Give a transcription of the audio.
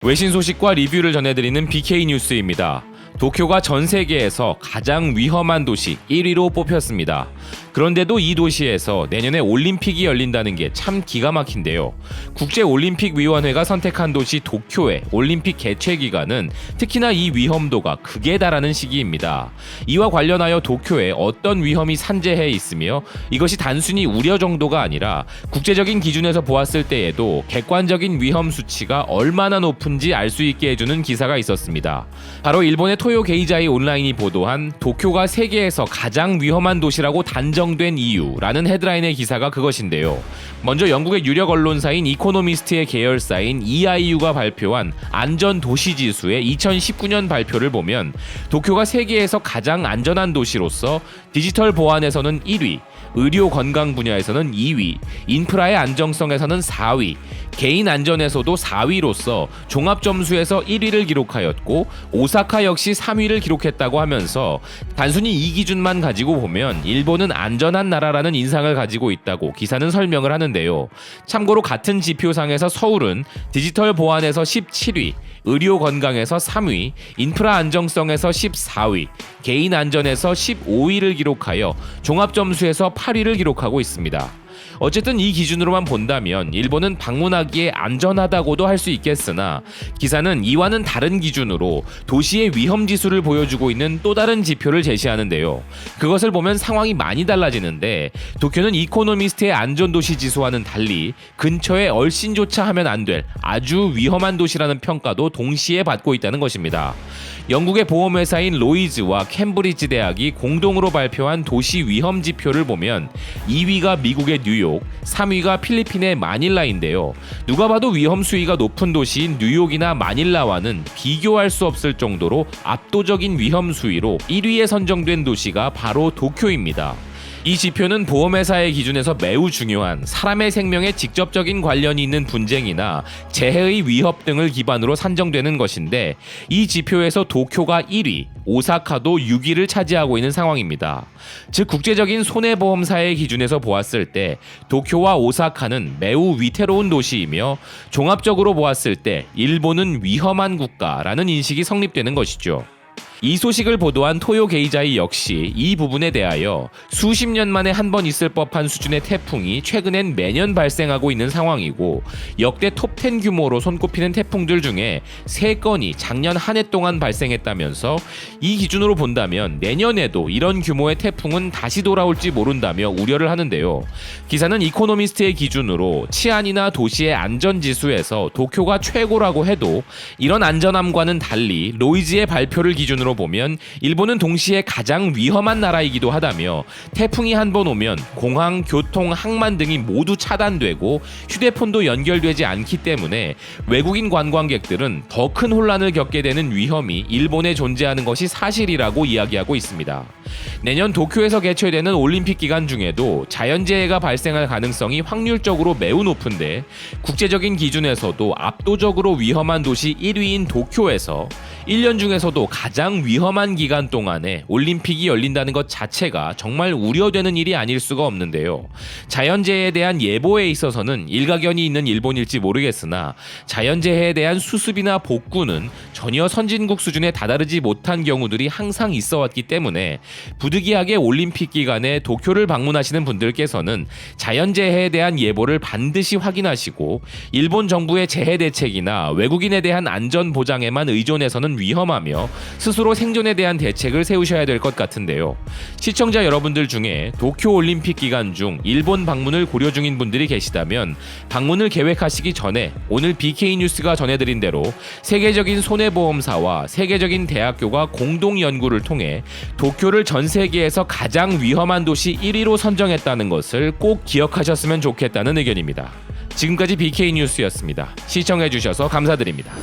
외신 소식과 리뷰를 전해드리는 BK 뉴스입니다. 도쿄가 전 세계에서 가장 위험한 도시 1위로 뽑혔습니다. 그런데도 이 도시에서 내년에 올림픽이 열린다는 게 참 기가 막힌데요. 국제올림픽위원회가 선택한 도시 도쿄의 올림픽 개최 기간은 특히나 이 위험도가 극에 달하는 시기입니다. 이와 관련하여 도쿄에 어떤 위험이 산재해 있으며 이것이 단순히 우려 정도가 아니라 국제적인 기준에서 보았을 때에도 객관적인 위험 수치가 얼마나 높은지 알 수 있게 해주는 기사가 있었습니다. 바로 일본의 토요 게이자이 온라인이 보도한 도쿄가 세계에서 가장 위험한 도시라고 단정된 이유라는 헤드라인의 기사가 그것인데요. 먼저 영국의 유력 언론사인 이코노미스트의 계열사인 EIU가 발표한 안전도시지수의 2019년 발표를 보면 도쿄가 세계에서 가장 안전한 도시로서 디지털 보안에서는 1위, 의료 건강 분야에서는 2위, 인프라의 안정성에서는 4위, 개인 안전에서도 4위로서 종합 점수에서 1위를 기록하였고 오사카 역시 3위를 기록했다고 하면서 단순히 이 기준만 가지고 보면 일본은 안전한 나라라는 인상을 가지고 있다고 기사는 설명을 하는데요. 참고로 같은 지표상에서 서울은 디지털 보안에서 17위, 의료 건강에서 3위, 인프라 안정성에서 14위, 개인 안전에서 15위를 기록하여 종합 점수에서 8위를 기록하고 있습니다. 어쨌든 이 기준으로만 본다면 일본은 방문하기에 안전하다고도 할 수 있겠으나 기사는 이와는 다른 기준으로 도시의 위험 지수를 보여주고 있는 또 다른 지표를 제시하는데요. 그것을 보면 상황이 많이 달라지는데 도쿄는 이코노미스트의 안전도시 지수와는 달리 근처에 얼씬조차 하면 안 될 아주 위험한 도시라는 평가도 동시에 받고 있다는 것입니다. 영국의 보험회사인 로이즈와 캠브리지 대학이 공동으로 발표한 도시 위험 지표를 보면 2위가 미국의 뉴욕, 3위가 필리핀의 마닐라인데요. 누가 봐도 위험 수위가 높은 도시인 뉴욕이나 마닐라와는 비교할 수 없을 정도로 압도적인 위험 수위로 1위에 선정된 도시가 바로 도쿄입니다. 이 지표는 보험회사의 기준에서 매우 중요한 사람의 생명에 직접적인 관련이 있는 분쟁이나 재해의 위협 등을 기반으로 산정되는 것인데 이 지표에서 도쿄가 1위, 오사카도 6위를 차지하고 있는 상황입니다. 즉 국제적인 손해보험사의 기준에서 보았을 때 도쿄와 오사카는 매우 위태로운 도시이며 종합적으로 보았을 때 일본은 위험한 국가라는 인식이 성립되는 것이죠. 이 소식을 보도한 토요 게이자이 역시 이 부분에 대하여 수십 년 만에 한 번 있을 법한 수준의 태풍이 최근엔 매년 발생하고 있는 상황이고 역대 톱10 규모로 손꼽히는 태풍들 중에 3건이 작년 한 해 동안 발생했다면서 이 기준으로 본다면 내년에도 이런 규모의 태풍은 다시 돌아올지 모른다며 우려를 하는데요. 기사는 이코노미스트의 기준으로 치안이나 도시의 안전지수에서 도쿄가 최고라고 해도 이런 안전함과는 달리 로이즈의 발표를 기준으로 보면 일본은 동시에 가장 위험한 나라이기도 하다며 태풍이 한 번 오면 공항, 교통, 항만 등이 모두 차단되고 휴대폰도 연결되지 않기 때문에 외국인 관광객들은 더 큰 혼란을 겪게 되는 위험이 일본에 존재하는 것이 사실이라고 이야기하고 있습니다. 내년 도쿄에서 개최되는 올림픽 기간 중에도 자연재해가 발생할 가능성이 확률적으로 매우 높은데 국제적인 기준에서도 압도적으로 위험한 도시 1위인 도쿄에서 1년 중에서도 가장 위험한 기간 동안에 올림픽이 열린다는 것 자체가 정말 우려되는 일이 아닐 수가 없는데요. 자연재해에 대한 예보에 있어서는 일가견이 있는 일본일지 모르겠으나 자연재해에 대한 수습이나 복구는 전혀 선진국 수준에 다다르지 못한 경우들이 항상 있어왔기 때문에 부득이하게 올림픽 기간에 도쿄를 방문하시는 분들께서는 자연재해에 대한 예보를 반드시 확인하시고 일본 정부의 재해 대책이나 외국인에 대한 안전 보장에만 의존해서는 위험하며 스스로 생존에 대한 대책을 세우셔야 될 것 같은데요. 시청자 여러분들 중에 도쿄 올림픽 기간 중 일본 방문을 고려 중인 분들이 계시다면 방문을 계획하시기 전에 오늘 BK 뉴스가 전해드린 대로 세계적인 손해보험사와 세계적인 대학교가 공동 연구를 통해 도쿄를 전 세계에서 가장 위험한 도시 1위로 선정했다는 것을 꼭 기억하셨으면 좋겠다는 의견입니다. 지금까지 BK 뉴스였습니다. 시청해주셔서 감사드립니다.